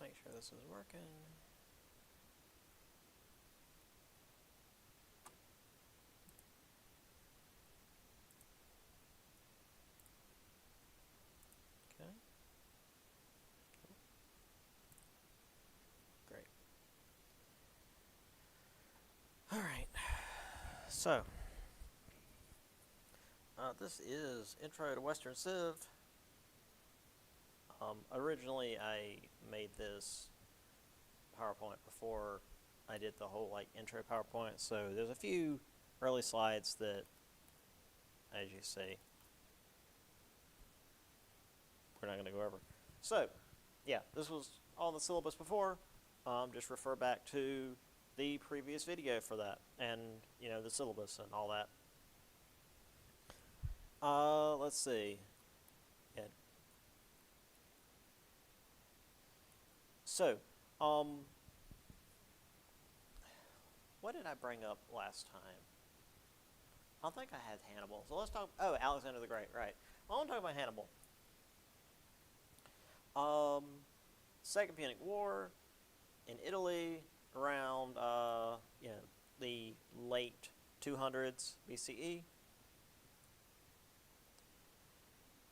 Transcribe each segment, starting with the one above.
make sure this is working. Okay. Great. All right. So, this is Intro to Western Civ. Originally, I made this PowerPoint before I did the whole intro PowerPoint. So there's a few early slides that, as you see, we're not going to go over. So, yeah, this was all the syllabus before. Just refer back to the previous video for that, and the syllabus and all that. Let's see. Yeah. So, what did I bring up last time? I don't think I had Hannibal. So let's talk. Oh, Alexander the Great, right? I want to talk about Hannibal. Second Punic War in Italy around the late 200s BCE.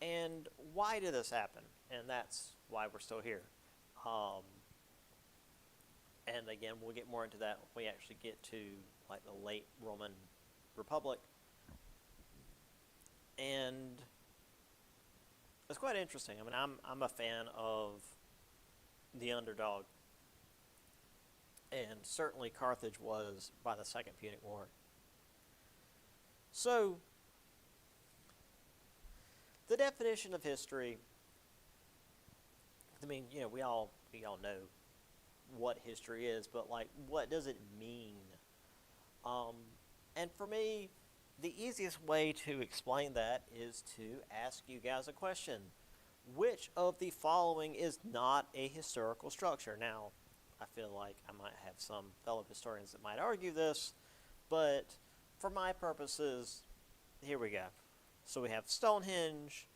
And why did this happen? And that's why we're still here. And again, we'll get more into that when we actually get to the late Roman Republic. And it's quite interesting. I mean, I'm a fan of the underdog, and certainly Carthage was by the Second Punic War. So, the definition of history. I mean, we all know what history is, but what does it mean? And for me, the easiest way to explain that is to ask you guys a question. Which of the following is not a historical structure? Now, I feel like I might have some fellow historians that might argue this, but for my purposes, here we go. So we have Stonehenge,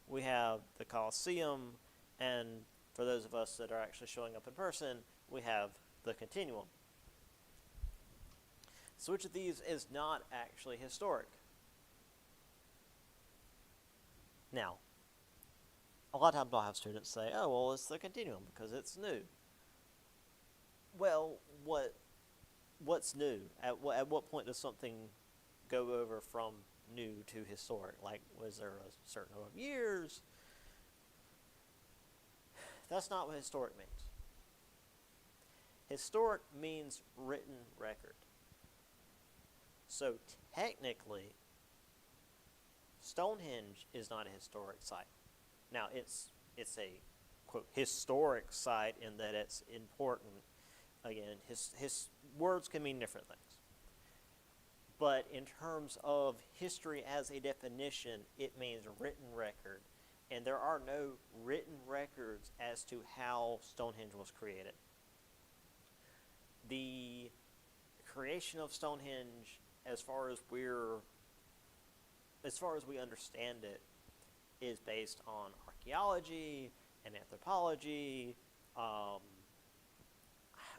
we have the Colosseum, and for those of us that are actually showing up in person, we have the Continuum. So which of these is not actually historic? Now, a lot of times I'll have students say, oh, well, it's the Continuum because it's new. Well, what's new? At what point does something go over from new to historic? Was there a certain number of years? That's not what historic means. Historic means written record. So technically, Stonehenge is not a historic site. Now, it's a, quote, historic site in that it's important. Again, his words can mean different things. But in terms of history as a definition, it means written record. And there are no written records as to how Stonehenge was created. The creation of Stonehenge, as far as we understand it, is based on archaeology and anthropology. I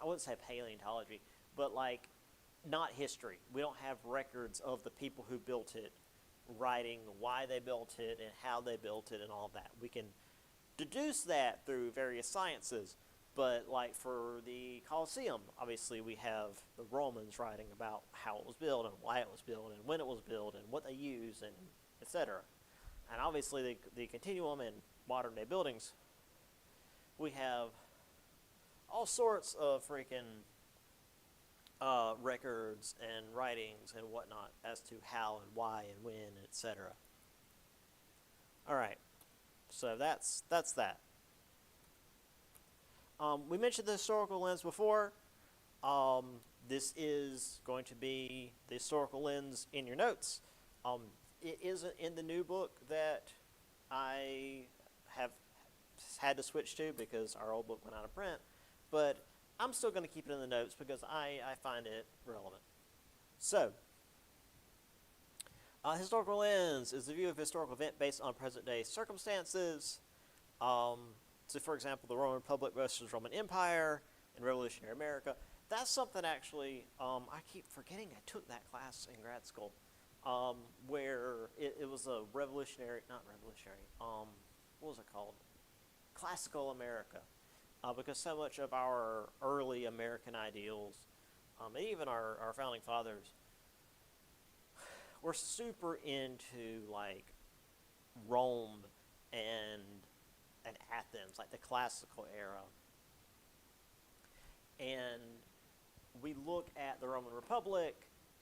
wouldn't say paleontology, but not history. We don't have records of the people who built it, writing why they built it and how they built it and all of that. We can deduce that through various sciences, but for the Colosseum, obviously we have the Romans writing about how it was built and why it was built and when it was built and what they used and etc. And obviously the Continuum and modern day buildings, we have all sorts of freaking records and writings and whatnot as to how and why and when, etc. All right, so that's that. We mentioned the historical lens before. This is going to be the historical lens in your notes. It isn't in the new book that I have had to switch to because our old book went out of print, but I'm still going to keep it in the notes because I find it relevant. So, historical lens is the view of historical event based on present day circumstances. So, for example, the Roman Republic versus Roman Empire and Revolutionary America. That's something actually, I keep forgetting I took that class in grad school, where it was a not revolutionary, what was it called? Classical America. Because so much of our early American ideals, and even our founding fathers, were super into like Rome and Athens, like the classical era. And we look at the Roman Republic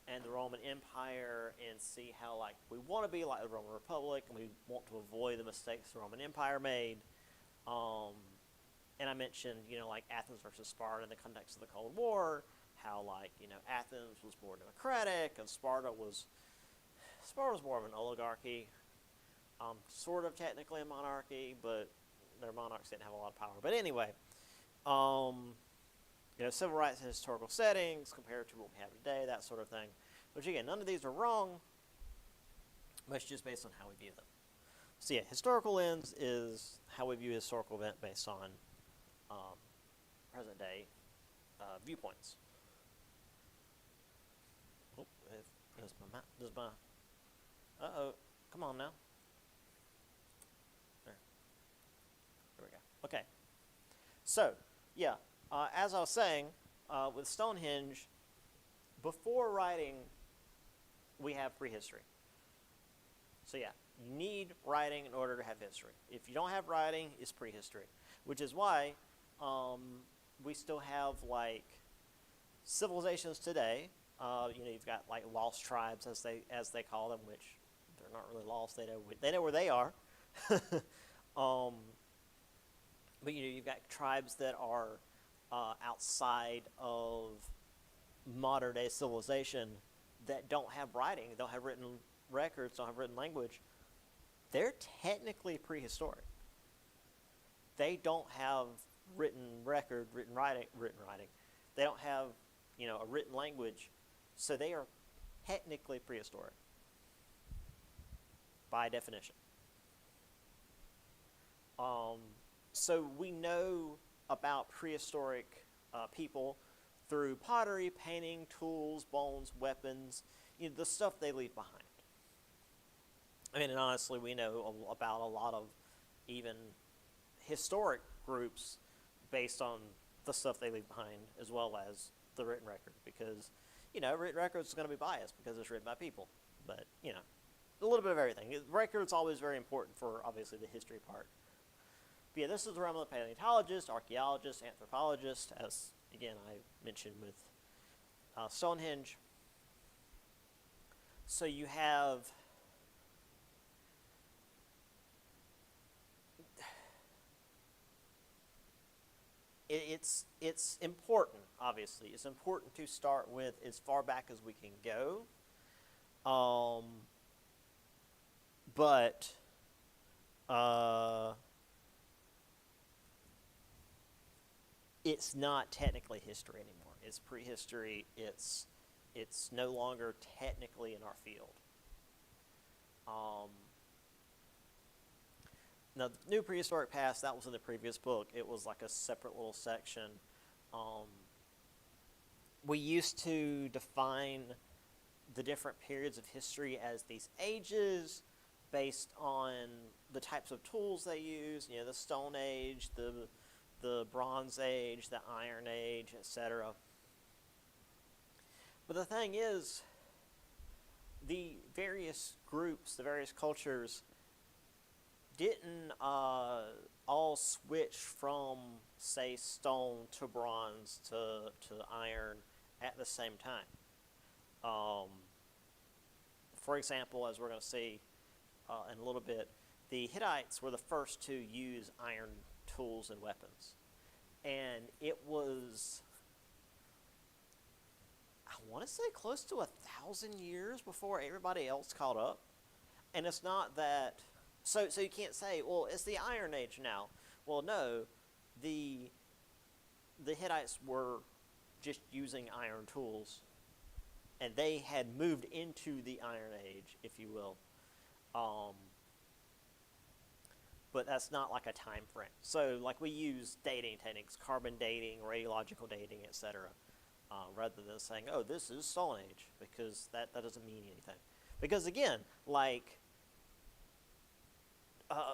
and the Roman Empire and see how like we want to be like the Roman Republic and we want to avoid the mistakes the Roman Empire made. And I mentioned, like Athens versus Sparta in the context of the Cold War, how like, Athens was more democratic and Sparta was more of an oligarchy, sort of technically a monarchy, but their monarchs didn't have a lot of power. But anyway, civil rights in historical settings compared to what we have today, that sort of thing. Which again, none of these are wrong, but it's just based on how we view them. So yeah, historical lens is how we view a historical event based on present day viewpoints. Oh, does my uh-oh, come on now. There we go. Okay. So, yeah, as I was saying, with Stonehenge, before writing, we have prehistory. So yeah, you need writing in order to have history. If you don't have writing, it's prehistory, which is why we still have like civilizations today. You've got like lost tribes, as they call them, which they're not really lost. They know where they are. But you've got tribes that are outside of modern day civilization that don't have writing, don't have written records, don't have written language. They're technically prehistoric. They don't have written record, written writing. They don't have, a written language, so they are technically prehistoric by definition. So we know about prehistoric people through pottery, painting, tools, bones, weapons, the stuff they leave behind. I mean, and honestly, we know about a lot of even historic groups based on the stuff they leave behind, as well as the written record, because, written record is going to be biased because it's written by people. But, a little bit of everything. Record's always very important for, obviously, the history part. But yeah, this is the realm of the paleontologist, archaeologist, anthropologist, as, again, I mentioned with Stonehenge. So you have it's important, obviously. It's important to start with as far back as we can go. But it's not technically history anymore. It's prehistory. It's no longer technically in our field. Now, the New Prehistoric Past, that was in the previous book. It was like a separate little section. We used to define the different periods of history as these ages based on the types of tools they use, the Stone Age, the Bronze Age, the Iron Age, etc. But the thing is, the various groups, the various cultures, didn't all switch from, say, stone to bronze to iron at the same time. For example, as we're going to see in a little bit, the Hittites were the first to use iron tools and weapons. And it was, I want to say, close to 1,000 years before everybody else caught up. And it's not that... So you can't say, well, it's the Iron Age now. Well, no, the Hittites were just using iron tools, and they had moved into the Iron Age, if you will. but that's not like a time frame. So like we use dating techniques, carbon dating, radiological dating, etc., rather than saying, oh, this is Stone Age, because that doesn't mean anything. Because again, like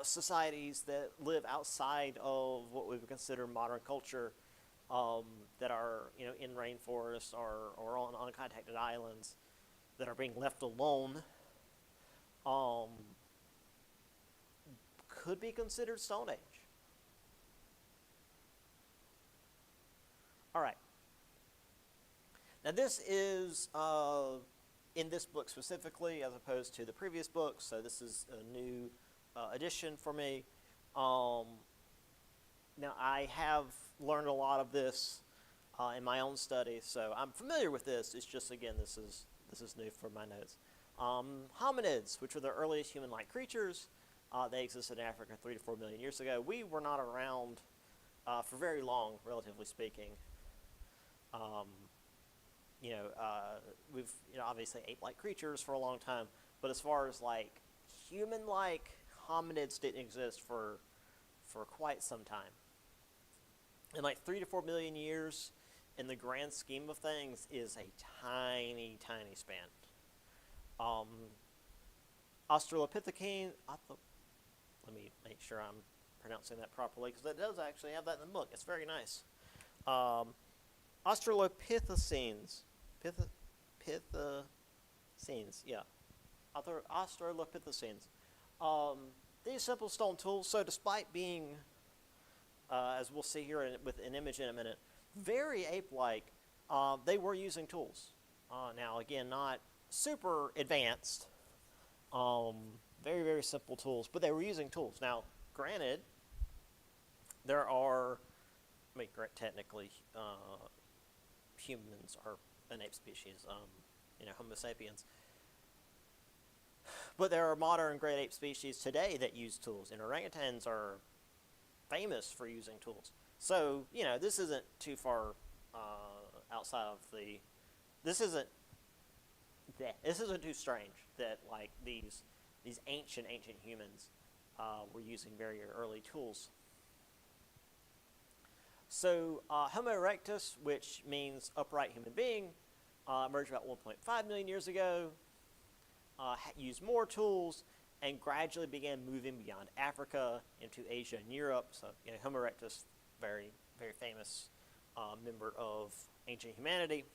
societies that live outside of what we would consider modern culture, that are in rainforests or on uncontacted islands, that are being left alone, um, could be considered Stone Age. All right. Now this is in this book specifically, as opposed to the previous book. So this is a new edition for me. Now I have learned a lot of this in my own study, so I'm familiar with this. It's just, again, this is new for my notes. Hominids, which were the earliest human-like creatures, they existed in Africa 3 to 4 million years ago. We were not around for very long, relatively speaking. We've obviously ape-like creatures for a long time, but as far as like human-like, hominids didn't exist for quite some time. And like 3 to 4 million years, in the grand scheme of things, is a tiny, tiny span. Australopithecine, let me make sure I'm pronouncing that properly, because it does actually have that in the book. It's very nice. Australopithecines, yeah. Australopithecines. These simple stone tools, so despite being, as we'll see here with an image in a minute, very ape-like, they were using tools. Now, again, not super advanced, very, very simple tools, but they were using tools. Now, granted, there are, technically, humans are an ape species, Homo sapiens. But there are modern great ape species today that use tools, and orangutans are famous for using tools. So, this isn't too far outside of the... This isn't too strange that, like, these ancient humans were using very early tools. So, Homo erectus, which means upright human being, emerged about 1.5 million years ago, used more tools, and gradually began moving beyond Africa into Asia and Europe. So, Homo erectus, very, very famous member of ancient humanity.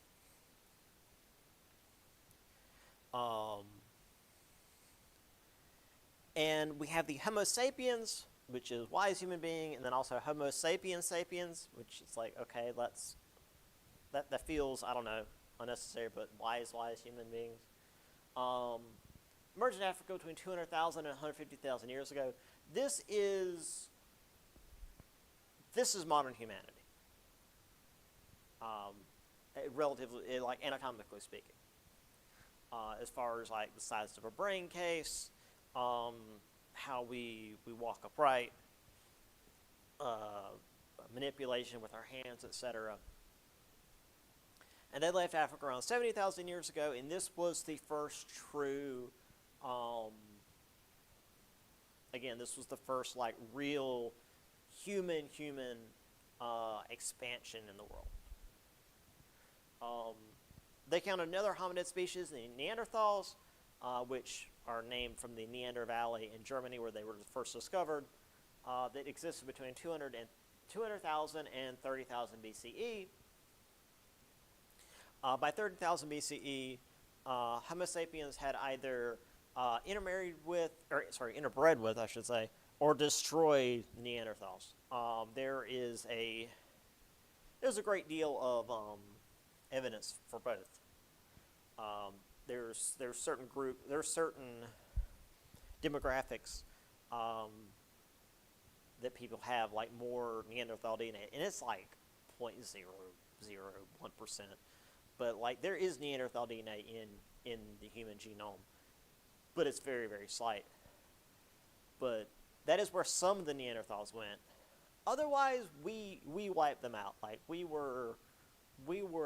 And we have the Homo sapiens, which is wise human being, and then also Homo sapiens sapiens, which is like, okay, that feels, I don't know, unnecessary, but wise human beings. Emerged in Africa between 200,000 and 150,000 years ago. This is modern humanity, relatively, like, anatomically speaking. As far as like the size of a brain case, how we walk upright, manipulation with our hands, etc. And they left Africa around 70,000 years ago, and this was the first true, again, this was the first like real human expansion in the world. They counted another hominid species, the Neanderthals, which are named from the Neander Valley in Germany, where they were first discovered, that existed between 200,000 and 30,000 BCE. By 30,000 BCE, Homo sapiens had either interbred with, I should say, or destroyed Neanderthals. There's a great deal of evidence for both. There's certain demographics that people have like more Neanderthal DNA, and it's like 0.001%. But like there is Neanderthal DNA in the human genome, but it's very, very slight. But that is where some of the Neanderthals went. Otherwise, we wiped them out. Like we were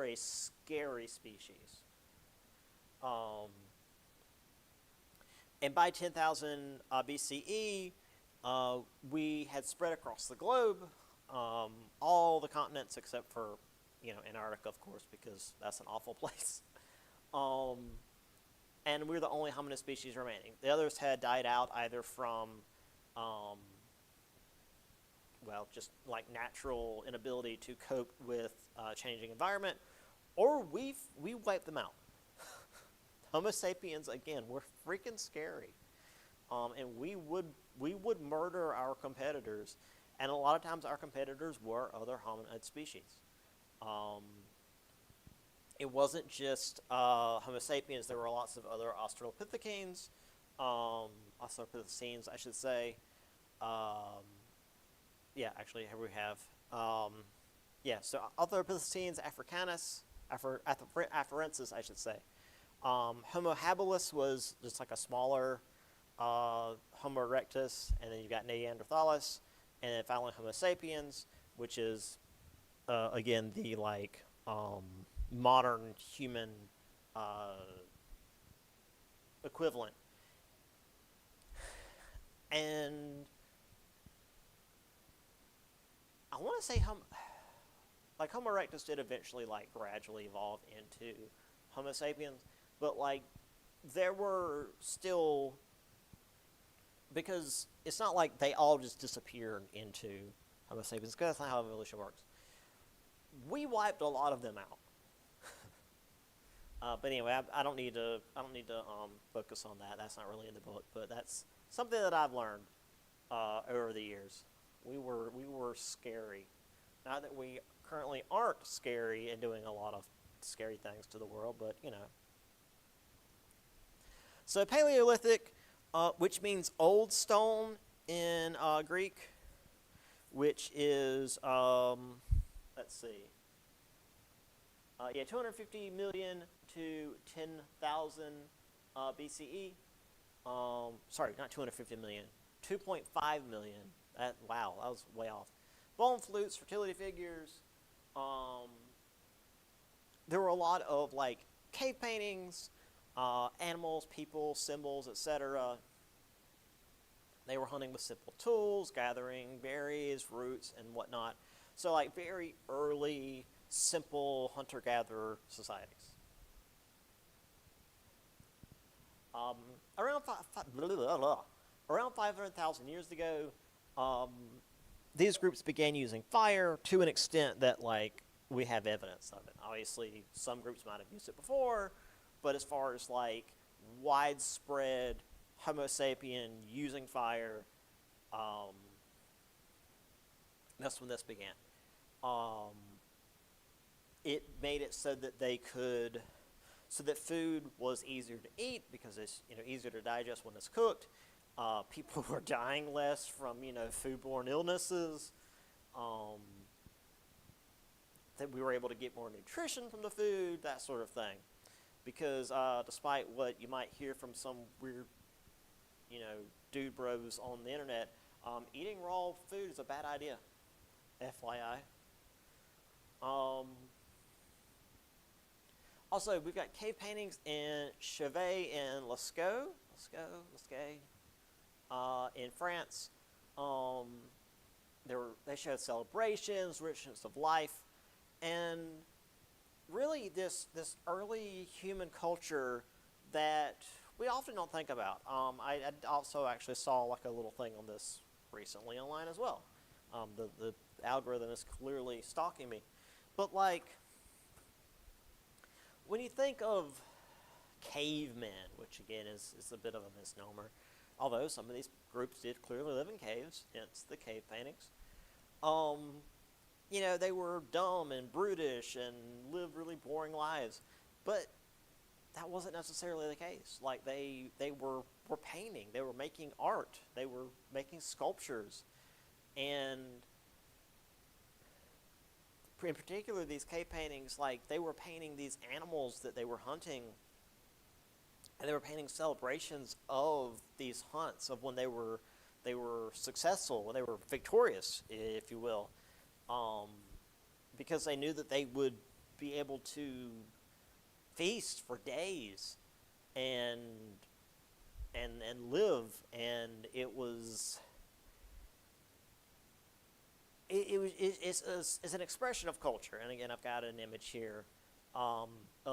a scary species. And by 10,000 BCE, we had spread across the globe, all the continents except for, Antarctica, of course, because that's an awful place. Um, and we were the only hominid species remaining. The others had died out either from, um, just like natural inability to cope with changing environment, or we wiped them out. Homo sapiens, again, were freaking scary, and we would murder our competitors, and a lot of times our competitors were other hominid species. Um, it wasn't just Homo sapiens. There were lots of other Australopithecines, Australopithecines, I should say. Um, yeah, actually, here we have. So Australopithecines africanus, afarensis, I should say. Homo habilis was just like a smaller Homo erectus, and then you've got Neanderthalis, and then finally Homo sapiens, which is again the modern human equivalent. And I want to say Homo erectus did eventually gradually evolve into Homo sapiens, but there were still, because it's not like they all just disappeared into Homo sapiens, because that's not how evolution works. We wiped a lot of them out. But anyway, I don't need to focus on that. That's not really in the book, but that's something that I've learned over the years. We were scary. Not that we currently aren't scary and doing a lot of scary things to the world, but So Paleolithic, which means old stone in Greek, which is, let's see, 250 million to 10,000 BCE. Sorry, not 250 million, 2.5 million. Wow, that was way off. Bone flutes, fertility figures. There were a lot of cave paintings, animals, people, symbols, etc. They were hunting with simple tools, gathering berries, roots, and whatnot. So very early, simple hunter-gatherer societies. Around 500,000 years ago, these groups began using fire to an extent that we have evidence of it. Obviously, some groups might have used it before, but as far as widespread Homo sapien using fire, that's when this began. It made it so that food was easier to eat because it's easier to digest when it's cooked. People were dying less from foodborne illnesses. That we were able to get more nutrition from the food, that sort of thing. Because despite what you might hear from some weird, dude bros on the internet, eating raw food is a bad idea. FYI. Also, we've got cave paintings in Chauvet and Lascaux, in France. They showed celebrations, richness of life, and really this early human culture that we often don't think about. I also actually saw a little thing on this recently online as well. The algorithm is clearly stalking me, but when you think of cavemen, which again is a bit of a misnomer, although some of these groups did clearly live in caves, hence the cave paintings. They were dumb and brutish and lived really boring lives, but that wasn't necessarily the case. They were painting, they were making art, they were making sculptures, and in particular these cave paintings, they were painting these animals that they were hunting, and they were painting celebrations of these hunts, of when they were successful, when they were victorious, if you will, because they knew that they would be able to feast for days and live, and it was it's an expression of culture. And again, I've got an image here of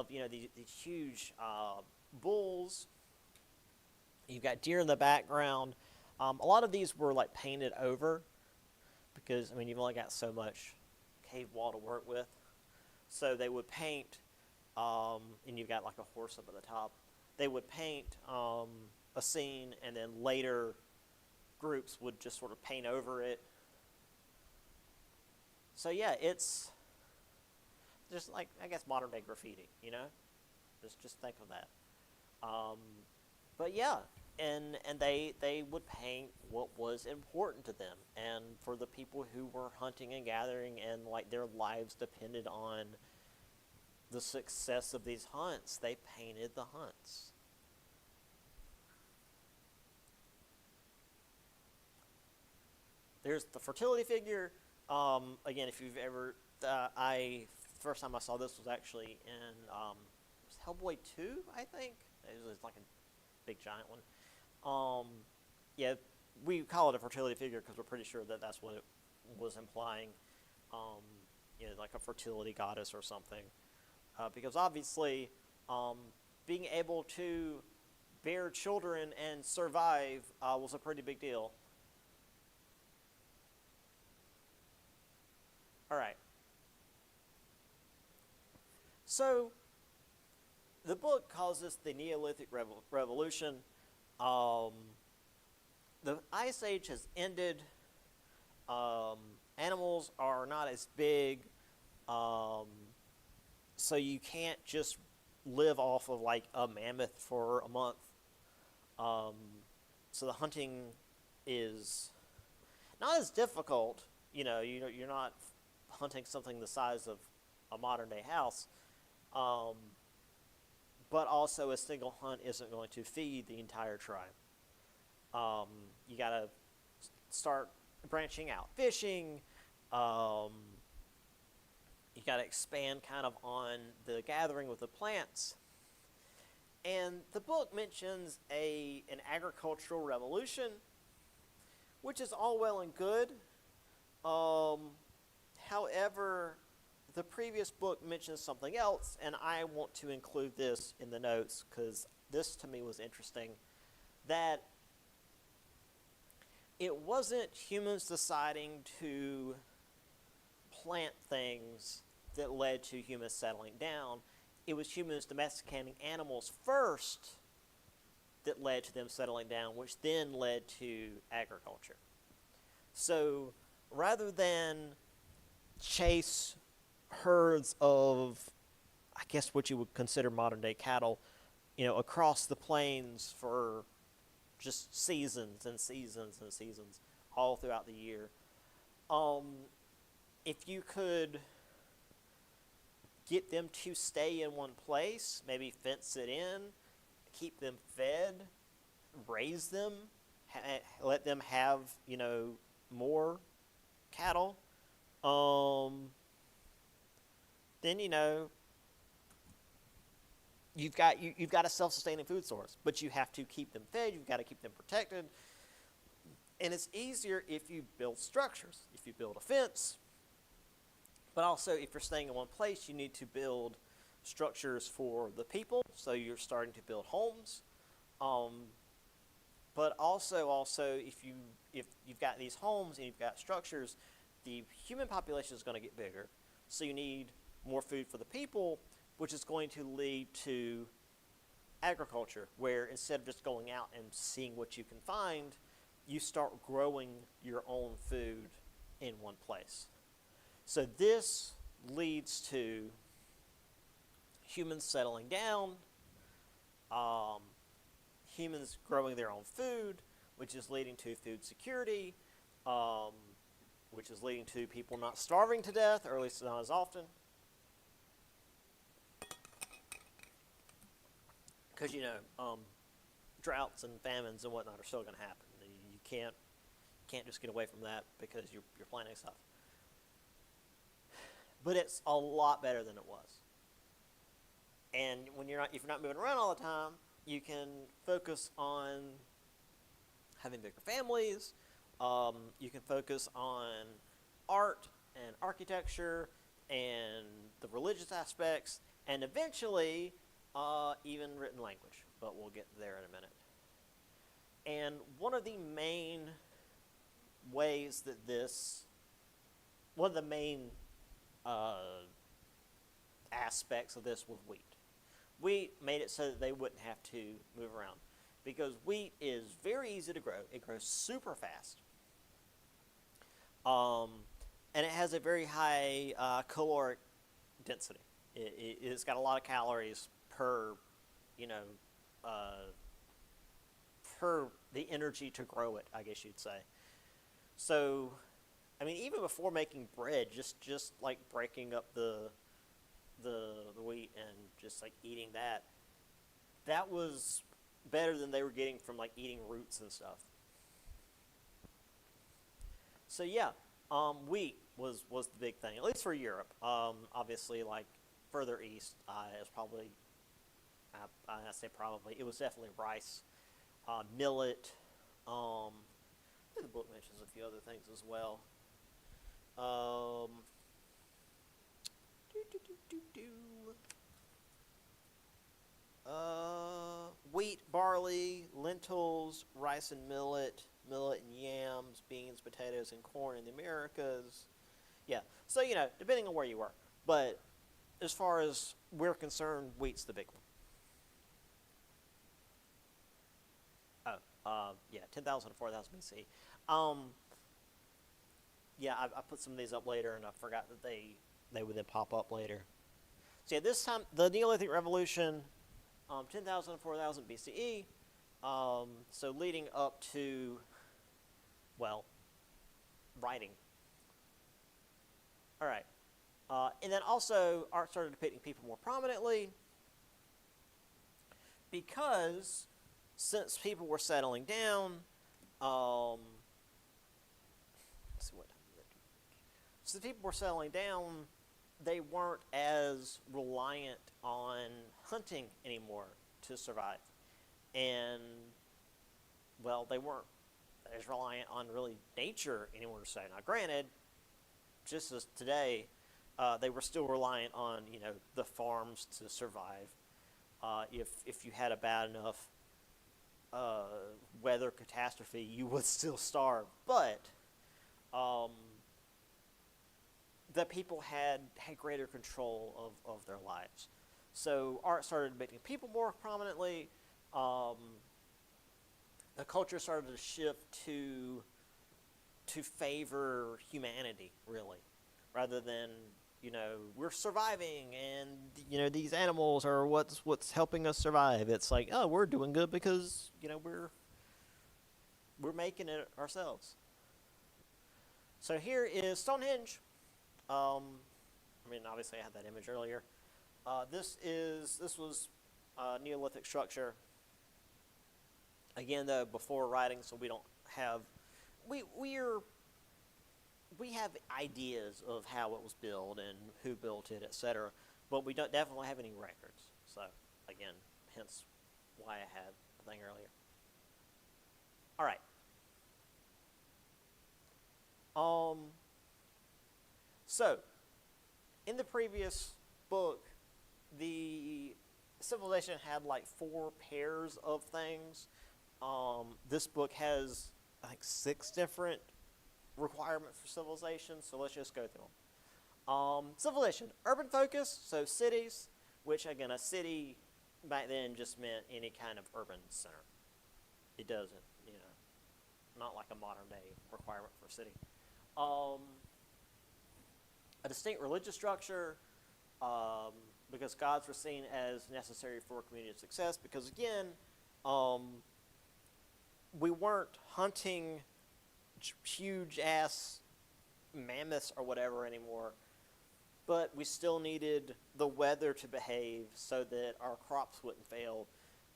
these huge bulls. You've got deer in the background. A lot of these were like painted over because you've only got so much cave wall to work with. So they would paint, and you've got like a horse up at the top. They would paint a scene, and then later groups would just sort of paint over it. So yeah, it's just like, I guess, modern day graffiti, Just think of that. But yeah, and they would paint what was important to them, and for the people who were hunting and gathering, and like their lives depended on the success of these hunts, they painted the hunts. There's the fertility figure. Again, if you've ever, first time I saw this was actually in Hellboy 2, I think. It was like a big giant one. Yeah, we call it a fertility figure because we're pretty sure that that's what it was implying. Like a fertility goddess or something. Because obviously, being able to bear children and survive was a pretty big deal. All right. So, the book calls this the Neolithic Revolution. The Ice Age has ended. Animals are not as big. So you can't just live off of like a mammoth for a month. So the hunting is not as difficult. You're not hunting something the size of a modern day house. But also a single hunt isn't going to feed the entire tribe. You got to start branching out, fishing. You got to expand kind of on the gathering with the plants. And the book mentions an agricultural revolution, which is all well and good. However, the previous book mentions something else, and I want to include this in the notes because this to me was interesting, that it wasn't humans deciding to plant things that led to humans settling down. It was humans domesticating animals first that led to them settling down, which then led to agriculture. So rather than chase herds of, I guess what you would consider modern day cattle, across the plains for just seasons and seasons and seasons all throughout the year. If you could get them to stay in one place, maybe fence it in, keep them fed, raise them, let them have, more cattle, then, you've got a self-sustaining food source, but you have to keep them fed, you've got to keep them protected. And it's easier if you build structures, if you build a fence. But also, if you're staying in one place, you need to build structures for the people. So you're starting to build homes. But also, if you've got these homes and you've got structures, the human population is going to get bigger. So you need more food for the people, which is going to lead to agriculture, where instead of just going out and seeing what you can find, you start growing your own food in one place. So this leads to humans settling down, humans growing their own food, which is leading to food security, which is leading to people not starving to death, or at least not as often. Because, droughts and famines and whatnot are still going to happen. You can't just get away from that because you're planting stuff. But it's a lot better than it was. And if you're not moving around all the time, you can focus on having bigger families. You can focus on art. and architecture and the religious aspects, and eventually even written language. But we'll get there in a minute. And one of the main ways that one of the main aspects of this was wheat. Wheat made it so that they wouldn't have to move around, because wheat is very easy to grow. It grows super fast. And it has a very high caloric density. It's got a lot of calories per, per the energy to grow it, I guess you'd say. So, I mean, even before making bread, just like breaking up the wheat and just like eating that was better than they were getting from like eating roots and stuff. So yeah, wheat was the big thing, at least for Europe. Obviously, like further east, it was probably, I say probably, it was definitely rice, millet. I think the book mentions a few other things as well. Wheat, barley, lentils, rice and millet and yams, beans, potatoes, and corn in the Americas. Yeah, so, depending on where you were. But as far as we're concerned, wheat's the big one. Oh, yeah, 10,000 to 4,000 BC. Yeah, I put some of these up later, and I forgot that they would then pop up later. So yeah, this time, the Neolithic Revolution, 10,000 to 4,000 BCE, so leading up to, well, writing. All right. And then also, art started depicting people more prominently, because since people were settling down, since people were settling down, they weren't as reliant on hunting anymore to survive. And, well, they weren't as reliant on really nature anymore to survive. Now, granted, just as today, they were still reliant on, the farms to survive. If you had a bad enough weather catastrophe, you would still starve. But the people had greater control of their lives. So art started depicting people more prominently. The culture started to shift to favor humanity, really, rather than, we're surviving and, these animals are what's helping us survive. It's like, oh, we're doing good because, we're making it ourselves. So here is Stonehenge. Obviously I had that image earlier. This was a Neolithic structure. Again, though, before writing, so we don't have, we have ideas of how it was built and who built it, etc. But we don't definitely have any records. So again, hence why I had the thing earlier. All right. So, in the previous book, the civilization had like 4 pairs of things. This book has, I think, 6 different requirements for civilization, so let's just go through them. Civilization, urban focus, so cities, which again, a city back then just meant any kind of urban center. It doesn't, not like a modern day requirement for a city. A distinct religious structure, because gods were seen as necessary for community success, because again, we weren't hunting huge ass mammoths or whatever anymore, but we still needed the weather to behave so that our crops wouldn't fail,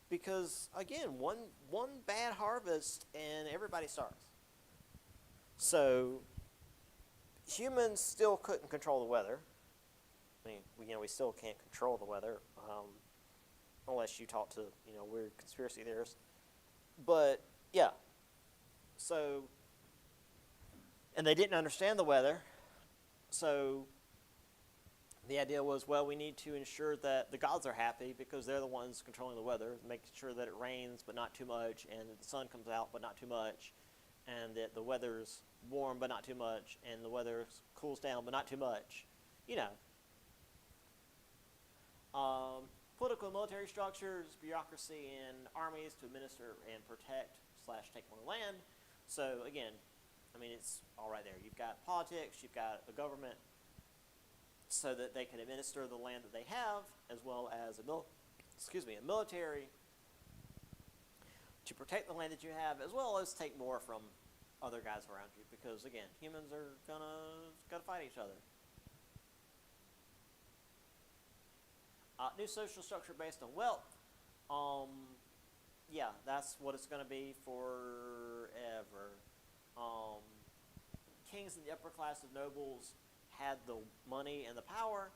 because again, one bad harvest and everybody starves. So humans still couldn't control the weather. I mean, we still can't control the weather, unless you talk to, weird conspiracy theorists. But, yeah. So, and they didn't understand the weather. So the idea was, well, we need to ensure that the gods are happy because they're the ones controlling the weather, making sure that it rains but not too much, and that the sun comes out but not too much, and that the weather's warm but not too much, and the weather cools down but not too much. You know, political and military structures, bureaucracy, and armies to administer and protect / take on the land. So again, I mean, it's all right there. You've got politics, you've got a government, so that they can administer the land that they have, as well as a military to protect the land that you have, as well as take more from other guys around you. Because again, humans are gonna fight each other. New social structure based on wealth. Yeah, that's what it's going to be forever. Kings and the upper class of nobles had the money and the power,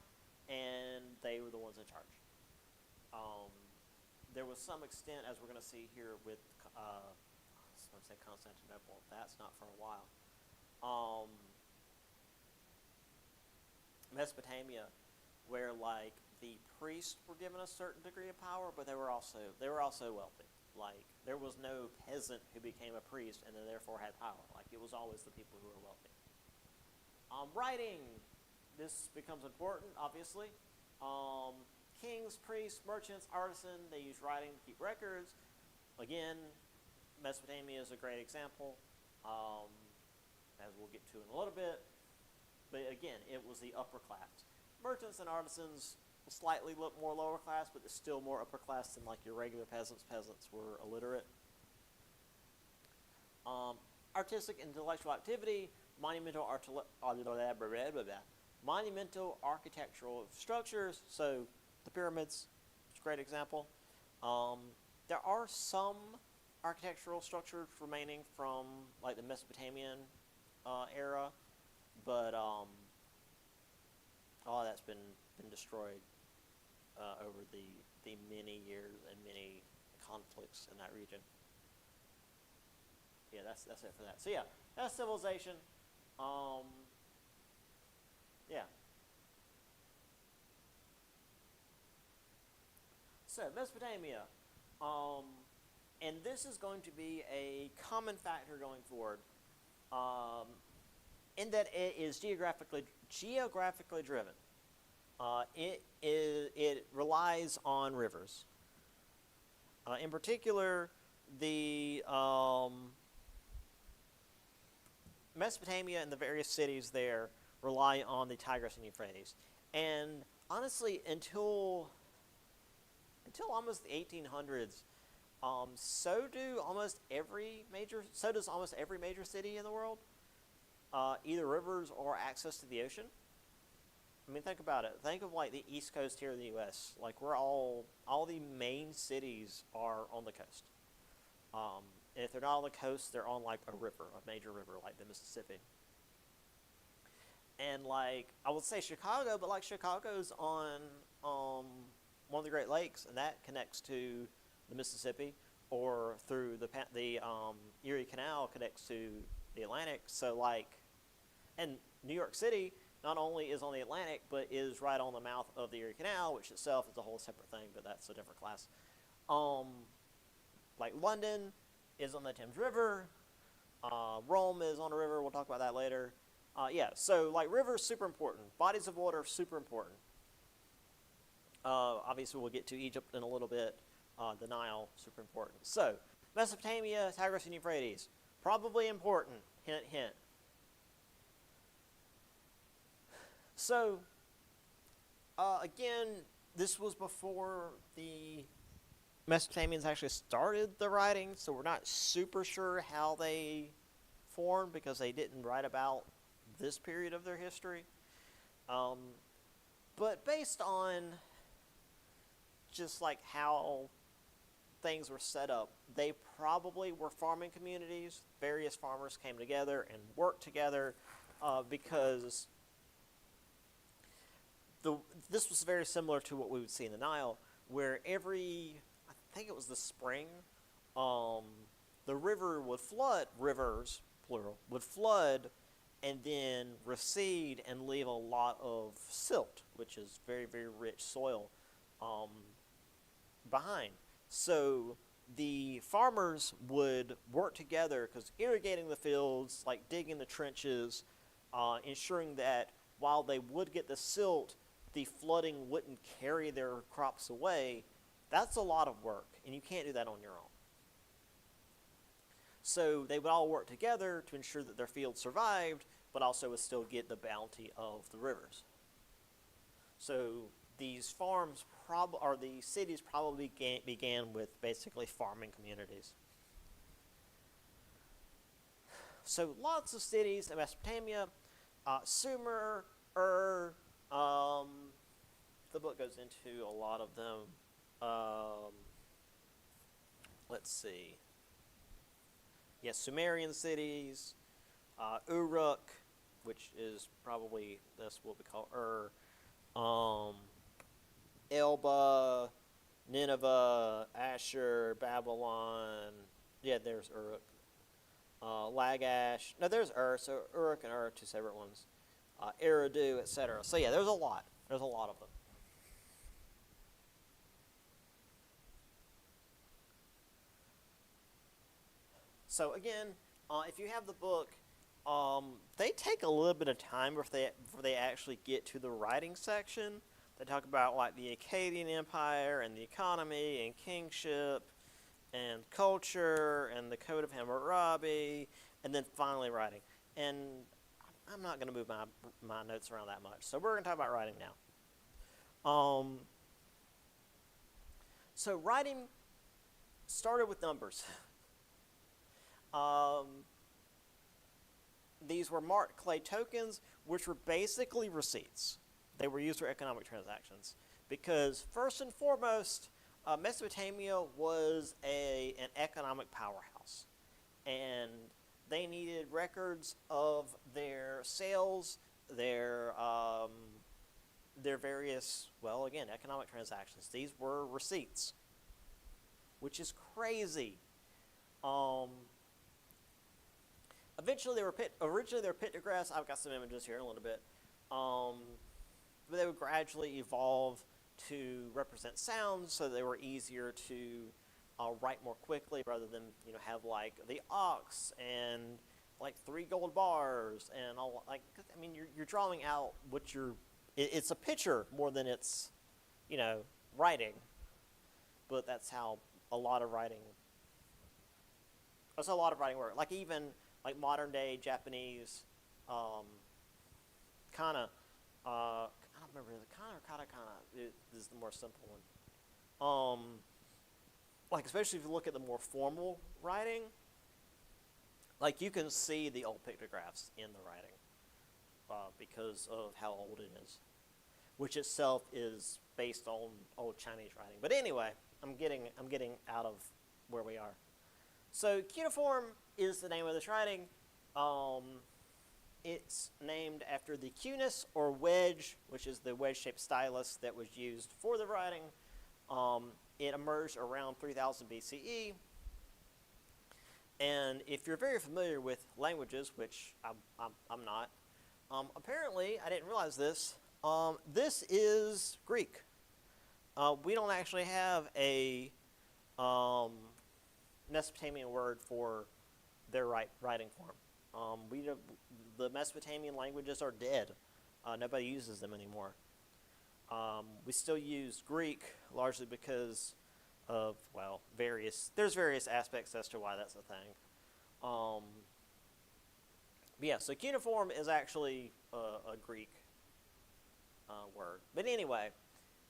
and they were the ones in charge. There was some extent, as we're going to see here with, I was going to say Constantinople. That's not for a while. Mesopotamia, where like the priests were given a certain degree of power, but they were also wealthy. Like there was no peasant who became a priest and then therefore had power. Like it was always the people who were wealthy. Writing, this becomes important, obviously. Kings, priests, merchants, artisans, they used writing to keep records. Again, Mesopotamia is a great example, as we'll get to in a little bit. But again, it was the upper class. Merchants and artisans will slightly look more lower class, but they're still more upper class than like your regular peasants. Peasants were illiterate. Artistic and intellectual activity, monumental architectural structures. So the pyramids, it's a great example. There are some architectural structures remaining from like the Mesopotamian era, but all that's been destroyed over the many years and many conflicts in that region. Yeah, that's it for that. So yeah, that's civilization. Yeah. So Mesopotamia, and this is going to be a common factor going forward, in that it is geographically driven. It relies on rivers. In particular, the Mesopotamia and the various cities there rely on the Tigris and Euphrates. And honestly, until almost the 1800s, so does almost every major city in the world, either rivers or access to the ocean. I mean, think about it. Think of like the East Coast here in the U.S. Like we're all the main cities are on the coast. And if they're not on the coast, they're on like a major river, like the Mississippi. And like I would say Chicago, but like Chicago's on one of the Great Lakes, and that connects to the Mississippi, or through the Erie Canal connects to the Atlantic. So like, and New York City not only is on the Atlantic, but is right on the mouth of the Erie Canal, which itself is a whole separate thing, but that's a different class. Like London is on the Thames River. Rome is on a river. We'll talk about that later. Yeah, so like rivers, super important. Bodies of water, super important. Obviously, we'll get to Egypt in a little bit. The Nile, super important. So, Mesopotamia, Tigris and Euphrates, probably important. Hint, hint. So, again, this was before the Mesopotamians actually started the writing, so we're not super sure how they formed because they didn't write about this period of their history. But based on just like how things were set up, they probably were farming communities. Various farmers came together and worked together because this was very similar to what we would see in the Nile, where I think it was the spring, the river would flood, rivers, plural, would flood and then recede and leave a lot of silt, which is very, very rich soil, um, behind. So the farmers would work together because irrigating the fields, like digging the trenches, ensuring that while they would get the silt, the flooding wouldn't carry their crops away. That's a lot of work, and you can't do that on your own. So they would all work together to ensure that their fields survived, but also would still get the bounty of the rivers. So these farms or these cities probably began with basically farming communities. So lots of cities in Mesopotamia, Sumer, Ur. The book goes into a lot of them. Let's see. Yes, Sumerian cities, Uruk, which is probably that's what we call Ur. Elba, Nineveh, Ashur, Babylon. Yeah, there's Uruk. Lagash. No, there's Ur. So Uruk and Ur are two separate ones. Eridu, etc. So yeah, there's a lot. There's a lot of them. So again, if you have the book, they take a little bit of time before they actually get to the writing section. They talk about like the Akkadian Empire and the economy and kingship and culture and the Code of Hammurabi, and then finally writing. And I'm not going to move my notes around that much. So we're going to talk about writing now. So writing started with numbers. These were marked clay tokens, which were basically receipts. They were used for economic transactions because, first and foremost, Mesopotamia was an economic powerhouse, and they needed records of their sales, their various, well, again, economic transactions. These were receipts, which is crazy. Originally they were pictographs. I've got some images here in a little bit. But they would gradually evolve to represent sounds, so they were easier to write more quickly, rather than have like the ox and like 3 gold bars and all. Like, I mean, you're drawing out what it's a picture more than it's writing. But that's how a lot of writing. That's a lot of writing work. Like even like modern day Japanese, kana. I don't remember, the kana or katakana is the more simple one. Like especially if you look at the more formal writing, like you can see the old pictographs in the writing because of how old it is, which itself is based on old Chinese writing. But anyway, I'm getting out of where we are. So cuneiform is the name of this writing. It's named after the cuneiss, or wedge, which is the wedge-shaped stylus that was used for the writing. It emerged around 3000 BCE. And if you're very familiar with languages, which I'm not, apparently, I didn't realize this, this is Greek. We don't actually have a Mesopotamian word for their writing form. The Mesopotamian languages are dead. Nobody uses them anymore. We still use Greek largely because of, well, there's various aspects as to why that's a thing. But yeah, so cuneiform is actually a Greek word. But anyway,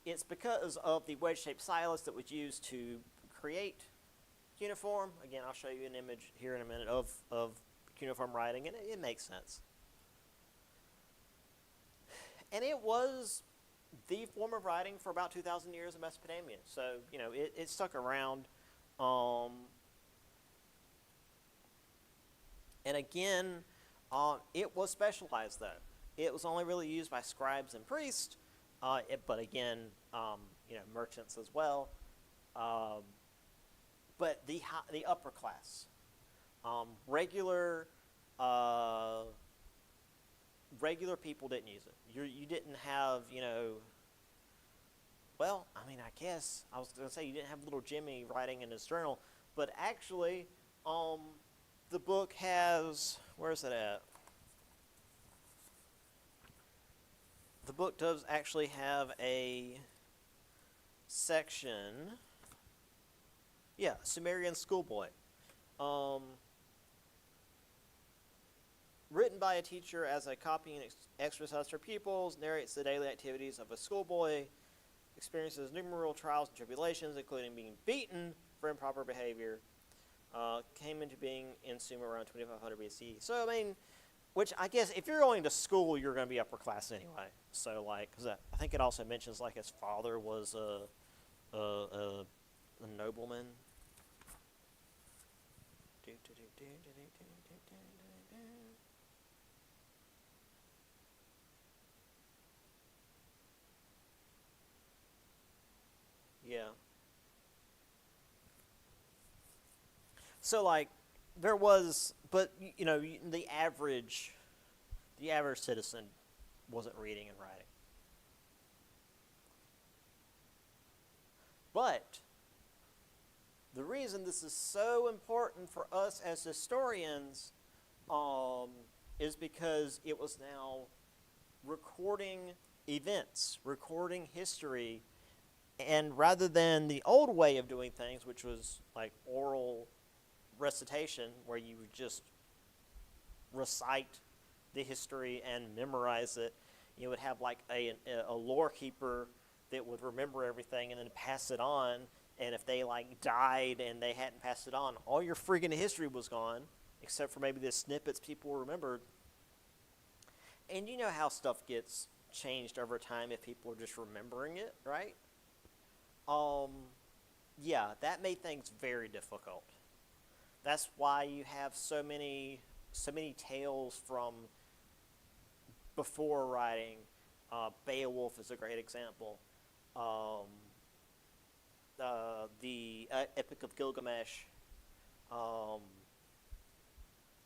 it's because of the wedge-shaped stylus that was used to create cuneiform. Again, I'll show you an image here in a minute of cuneiform writing, and it makes sense. And it was the form of writing for about 2,000 years in Mesopotamia. So, it stuck around. And again, it was specialized, though. It was only really used by scribes and priests, but again, merchants as well. But the upper class, regular regular people didn't use it. You didn't have, well, I mean, I guess I was going to say you didn't have little Jimmy writing in his journal, but actually, the book has, where is it at? The book does actually have a section, yeah, Sumerian schoolboy. Written by a teacher as a copying exercise for pupils, narrates the daily activities of a schoolboy, experiences numerous trials and tribulations, including being beaten for improper behavior. Came into being in Sumer around 2500 BC. So, I mean, which I guess if you're going to school, you're going to be upper class anyway. So, like, because I think it also mentions, like, his father was a nobleman. Yeah. So, like, there was, but the average citizen wasn't reading and writing. But the reason this is so important for us as historians is because it was now recording events, recording history, and rather than the old way of doing things, which was like oral recitation, where you would just recite the history and memorize it, you would have like a lore keeper that would remember everything and then pass it on. And if they like died and they hadn't passed it on, all your friggin' history was gone, except for maybe the snippets people remembered. And you know how stuff gets changed over time if people are just remembering it, right? Yeah, that made things very difficult. That's why you have so many tales from before writing. Beowulf is a great example. The Epic of Gilgamesh,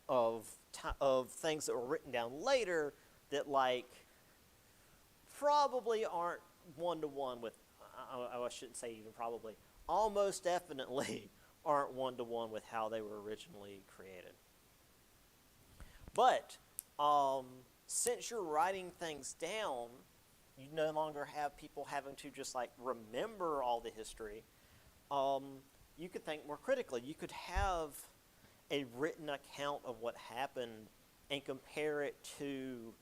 of things that were written down later that like probably aren't one-to-one with, I shouldn't say even probably, almost definitely aren't one-to-one with how they were originally created. But since you're writing things down, you no longer have people having to just like remember all the history. You could think more critically. You could have a written account of what happened and compare it to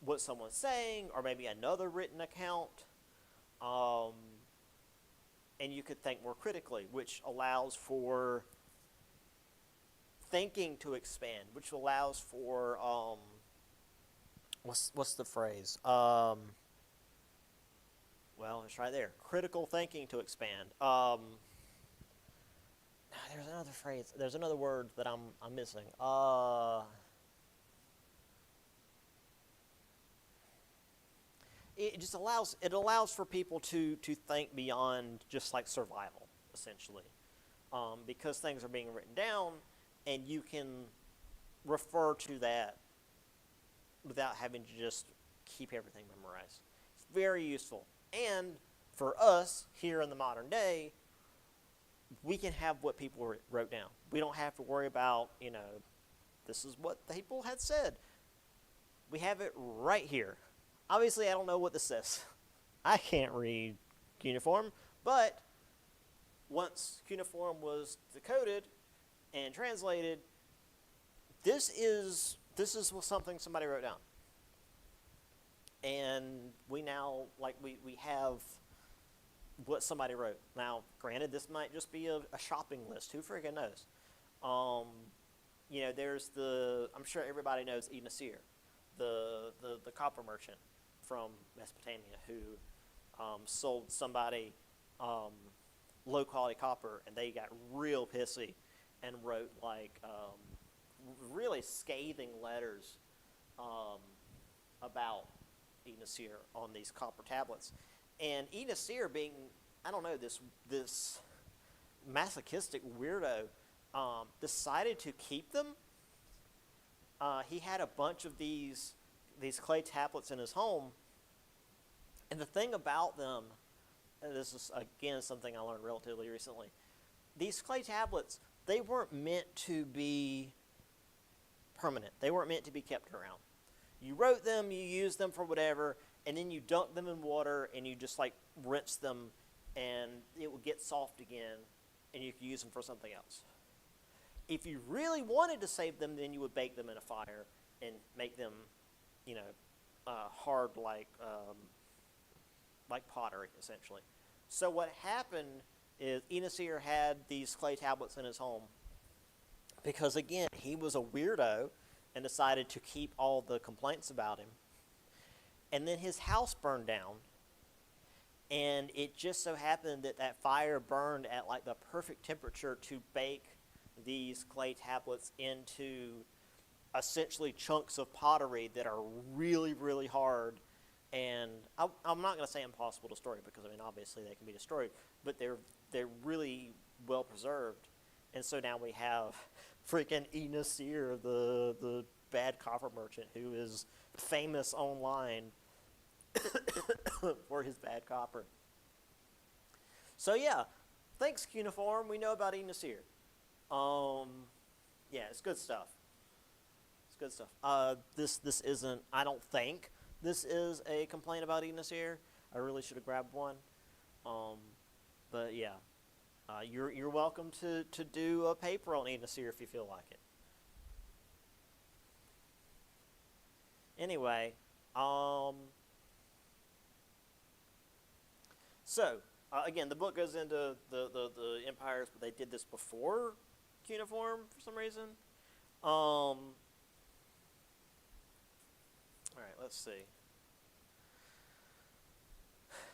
what someone's saying, or maybe another written account. And you could think more critically, which allows for thinking to expand, which allows for what's the phrase? Well, it's right there. Critical thinking to expand. There's another phrase. There's another word that I'm missing. It just allows for people to think beyond just like survival, essentially, because things are being written down, and you can refer to that without having to just keep everything memorized. It's very useful. And for us here in the modern day, we can have what people wrote down. We don't have to worry about, this is what the people had said. We have it right here. Obviously, I don't know what this says. I can't read cuneiform, but once cuneiform was decoded and translated, this is something somebody wrote down. And we now, we have what somebody wrote. Now, granted, this might just be a shopping list. Who friggin' knows? There's I'm sure everybody knows Enasir, the copper merchant from Mesopotamia who sold somebody low-quality copper, and they got real pissy and wrote, really scathing letters about Enasir on these copper tablets. And Enasir, being, I don't know, this masochistic weirdo, decided to keep them. He had a bunch of these these clay tablets in his home. And the thing about them, and this is again something I learned relatively recently, these clay tablets, they weren't meant to be permanent. They weren't meant to be kept around. You wrote them, you used them for whatever, and then you dunk them in water and you just like rinse them, and it would get soft again, and you could use them for something else. If you really wanted to save them, then you would bake them in a fire and make them, hard like pottery, essentially. So what happened is Enasir had these clay tablets in his home because, again, he was a weirdo and decided to keep all the complaints about him. And then his house burned down, and it just so happened that that fire burned at like the perfect temperature to bake these clay tablets into essentially chunks of pottery that are really, really hard. And I'm not going to say impossible to destroy because, obviously they can be destroyed, but they're really well preserved. And so now we have freaking Enasir, the bad copper merchant, who is famous online for his bad copper. So yeah, thanks Cuneiform. We know about Enasir. Yeah, it's good stuff. It's good stuff. This isn't, I don't think this is a complaint about Enasir. I really should have grabbed one. But yeah, you're welcome to do a paper on Enasir if you feel like it. Anyway, so again, the book goes into the empires, but they did this before Cuneiform for some reason. All right, let's see.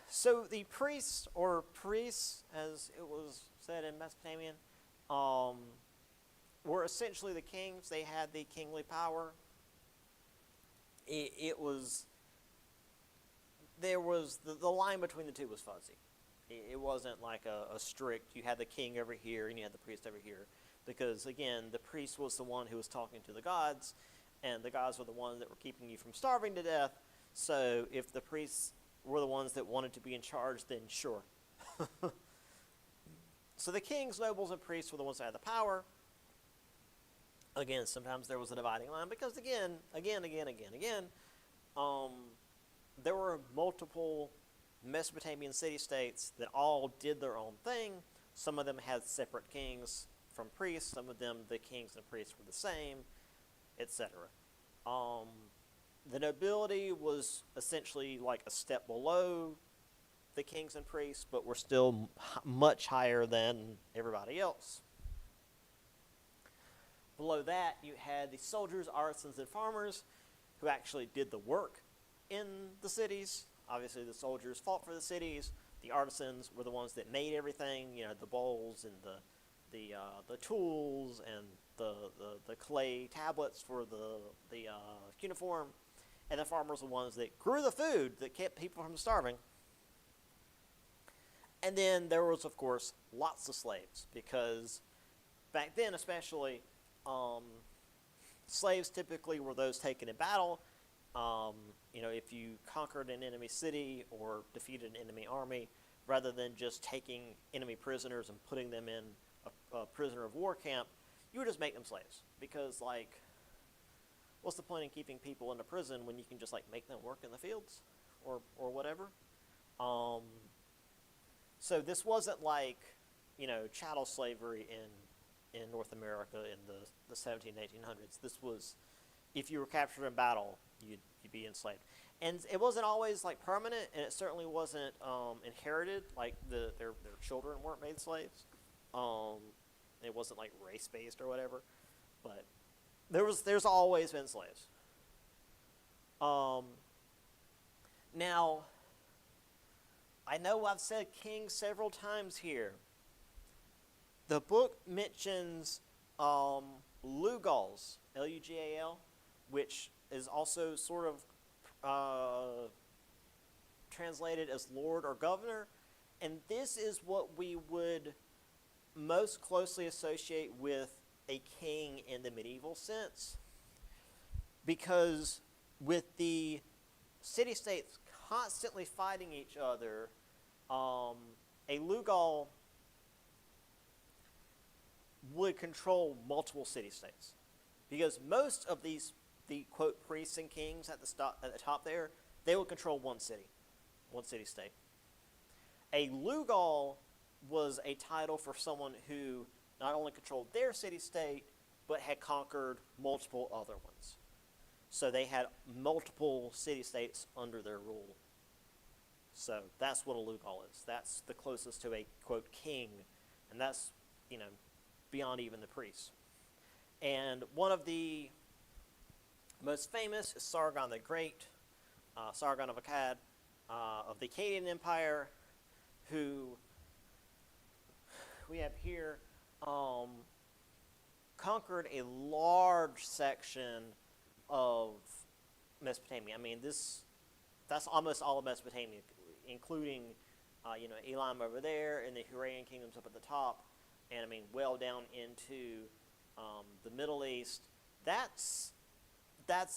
So the priests, or priests, as it was said in Mesopotamian, were essentially the kings. They had the kingly power. There was the line between the two was fuzzy. It wasn't like a strict, you had the king over here and you had the priest over here. Because, again, the priest was the one who was talking to the gods, and the gods were the ones that were keeping you from starving to death. So if the priests were the ones that wanted to be in charge, then sure. So the kings, nobles, and priests were the ones that had the power. Again, sometimes there was a dividing line because, again, there were multiple Mesopotamian city-states that all did their own thing. Some of them had separate kings from priests. Some of them, the kings and priests were the same, etc. The nobility was essentially like a step below the kings and priests, but were still much higher than everybody else. Below that, you had the soldiers, artisans, and farmers who actually did the work in the cities. Obviously, the soldiers fought for the cities. The artisans were the ones that made everything, the bowls and the tools and the clay tablets for the cuneiform. And the farmers were the ones that grew the food that kept people from starving. And then there was, of course, lots of slaves, because back then especially, slaves typically were those taken in battle. If you conquered an enemy city or defeated an enemy army, rather than just taking enemy prisoners and putting them in a prisoner of war camp, you would just make them slaves. Because, what's the point in keeping people in a prison when you can just, make them work in the fields or whatever? So this wasn't chattel slavery in North America in the 17, 1800s. This was, if you were captured in battle, you'd be enslaved. And it wasn't always permanent, and it certainly wasn't inherited. Their children weren't made slaves. It wasn't race-based or whatever. But there's always been slaves. Now, I know I've said king several times here. The book mentions Lugals, Lugal, which is also sort of translated as lord or governor. And this is what we would most closely associate with a king in the medieval sense. Because with the city-states constantly fighting each other, a Lugal would control multiple city-states, because most of the quote priests and kings at the top there, they would control one city-state. A Lugal was a title for someone who not only controlled their city-state, but had conquered multiple other ones. So they had multiple city-states under their rule. So that's what a Lugal is. That's the closest to a, quote, king, and that's, beyond even the priests. And one of the most famous is Sargon the Great, Sargon of Akkad, of the Akkadian Empire, who we have here, conquered a large section of Mesopotamia. I mean, that's almost all of Mesopotamia, including, Elam over there and the Hurrian kingdoms up at the top, and well down into the Middle East. That's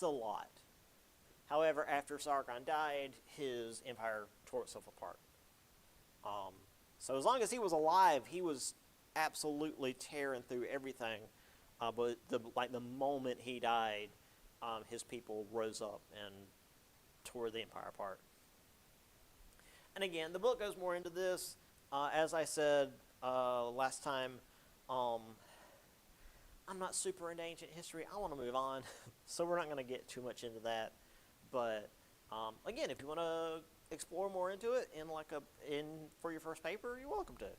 a lot. However, after Sargon died, his empire tore itself apart. So as long as he was alive, he was absolutely tearing through everything. But the moment he died, his people rose up and tore the empire apart. And again, the book goes more into this. As I said last time, I'm not super into ancient history. I want to move on, so we're not going to get too much into that. But again, if you want to explore more into it for your first paper, you're welcome to.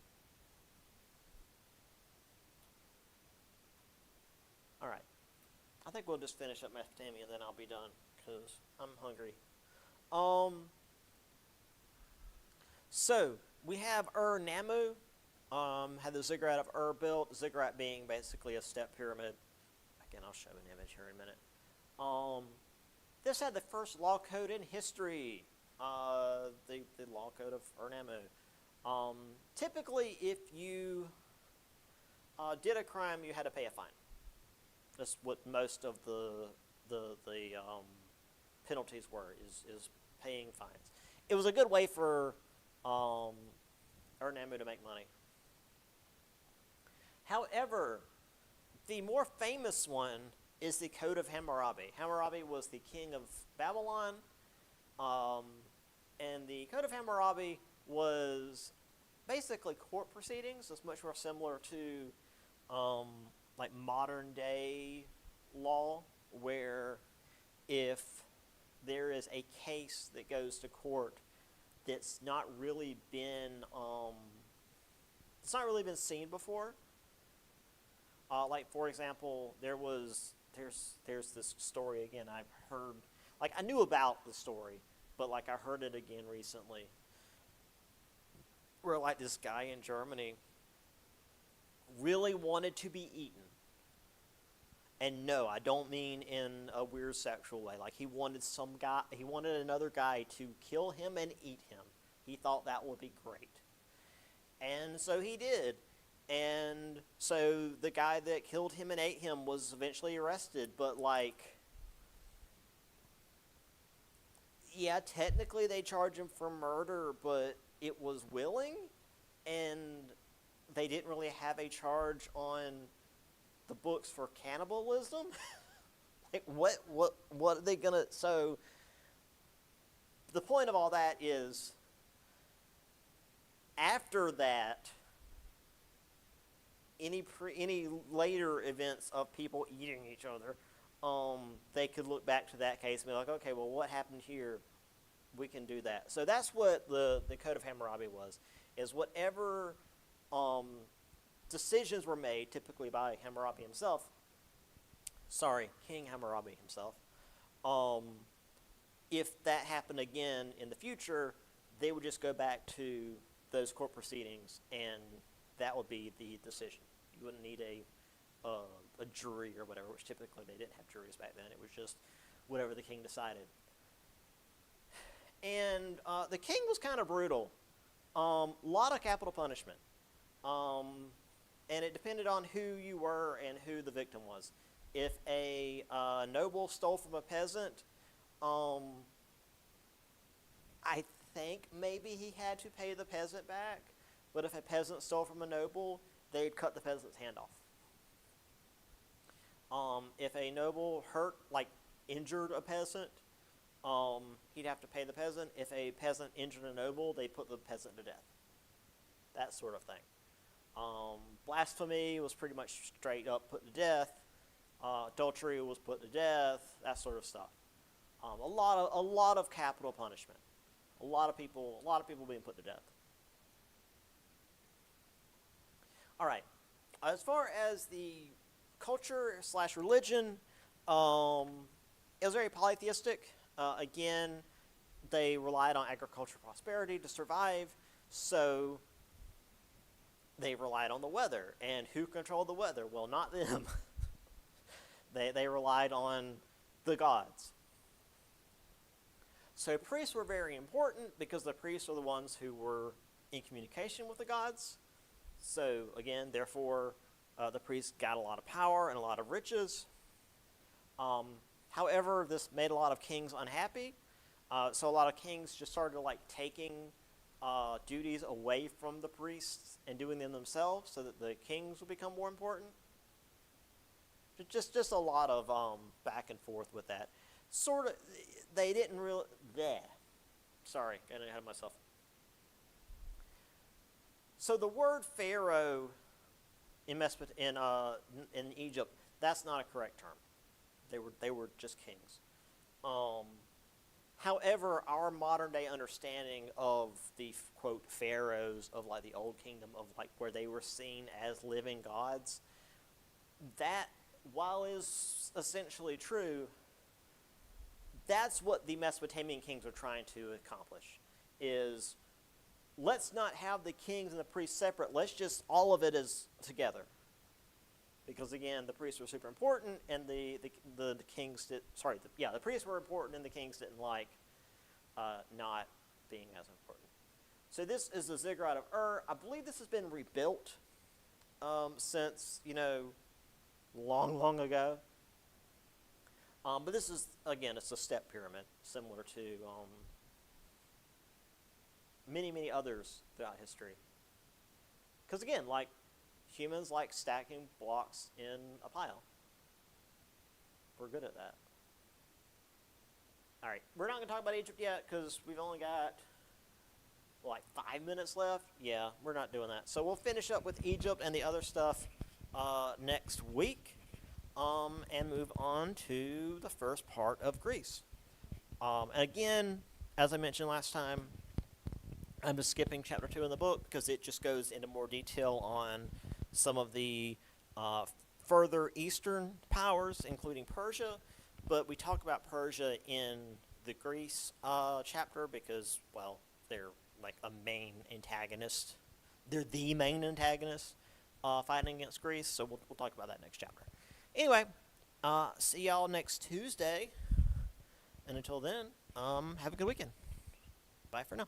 All right, I think we'll just finish up Mesopotamia, and then I'll be done because I'm hungry. So we have Ur-Nammu, had the ziggurat of Ur built. Ziggurat being basically a step pyramid. Again, I'll show an image here in a minute. This had the first law code in history, the law code of Ur-Nammu. Typically, if you did a crime, you had to pay a fine. That's what most of the penalties were, is paying fines. It was a good way for Ur-Nammu to make money. However, the more famous one is the Code of Hammurabi. Hammurabi was the king of Babylon, and the Code of Hammurabi was basically court proceedings. It's much more similar to modern day law, where if there is a case that goes to court that's not really been seen before. For example, there's this story again. I've heard, I knew about the story, but I heard it again recently, where this guy in Germany really wanted to be eaten. And no, I don't mean in a weird sexual way. He wanted another guy to kill him and eat him. He thought that would be great. And so he did. And so the guy that killed him and ate him was eventually arrested. But yeah, technically they charge him for murder, but it was willing. And they didn't really have a charge on the books for cannibalism. What are they gonna? So the point of all that is, after that, any later events of people eating each other, they could look back to that case and be like, okay, well, what happened here? We can do that. So that's what the Code of Hammurabi was, is whatever decisions were made, typically by Hammurabi himself. King Hammurabi himself. If that happened again in the future, they would just go back to those court proceedings, and that would be the decision. You wouldn't need a jury or whatever, which typically they didn't have juries back then. It was just whatever the king decided. And the king was kind of brutal. A lot of capital punishment. And it depended on who you were and who the victim was. If a noble stole from a peasant, Um, I think maybe he had to pay the peasant back, but if a peasant stole from a noble, they'd cut the peasant's hand off. If a noble injured a peasant, he'd have to pay the peasant. If a peasant injured a noble, they put the peasant to death. That sort of thing. Blasphemy was pretty much straight up put to death. Adultery was put to death. That sort of stuff. A lot of capital punishment. A lot of people being put to death. All right. As far as the culture / religion, it was very polytheistic. Again, they relied on agricultural prosperity to survive, so they relied on the weather. And who controlled the weather? Well, not them. They relied on the gods. So priests were very important because the priests are the ones who were in communication with the gods. So again, therefore, the priests got a lot of power and a lot of riches. However, this made a lot of kings unhappy. So a lot of kings just started taking duties away from the priests and doing them themselves, so that the kings would become more important. Just a lot of back and forth with that. Sort of, they didn't really. Sorry, getting ahead of myself. So the word pharaoh in Egypt, that's not a correct term. They were just kings. However, our modern day understanding of the quote pharaohs of the old kingdom, of where they were seen as living gods, that, while is essentially true, that's what the Mesopotamian kings are trying to accomplish, is let's not have the kings and the priests separate. Let's just, all of it is together. Because again, the priests were super important, and the kings did. The priests were important, and the kings didn't like not being as important. So this is the ziggurat of Ur. I believe this has been rebuilt since long ago. But this is, again, it's a step pyramid, similar to many others throughout history. Because again, humans like stacking blocks in a pile. We're good at that. All right, we're not going to talk about Egypt yet because we've only got 5 minutes left. Yeah, we're not doing that. So we'll finish up with Egypt and the other stuff next week, and move on to the first part of Greece. Again, as I mentioned last time, I'm just skipping chapter 2 in the book because it just goes into more detail on some of the further eastern powers, including Persia. But we talk about Persia in the Greece chapter because, they're a main antagonist. They're the main antagonist fighting against Greece, so we'll talk about that next chapter. Anyway, see y'all next Tuesday. And until then, have a good weekend. Bye for now.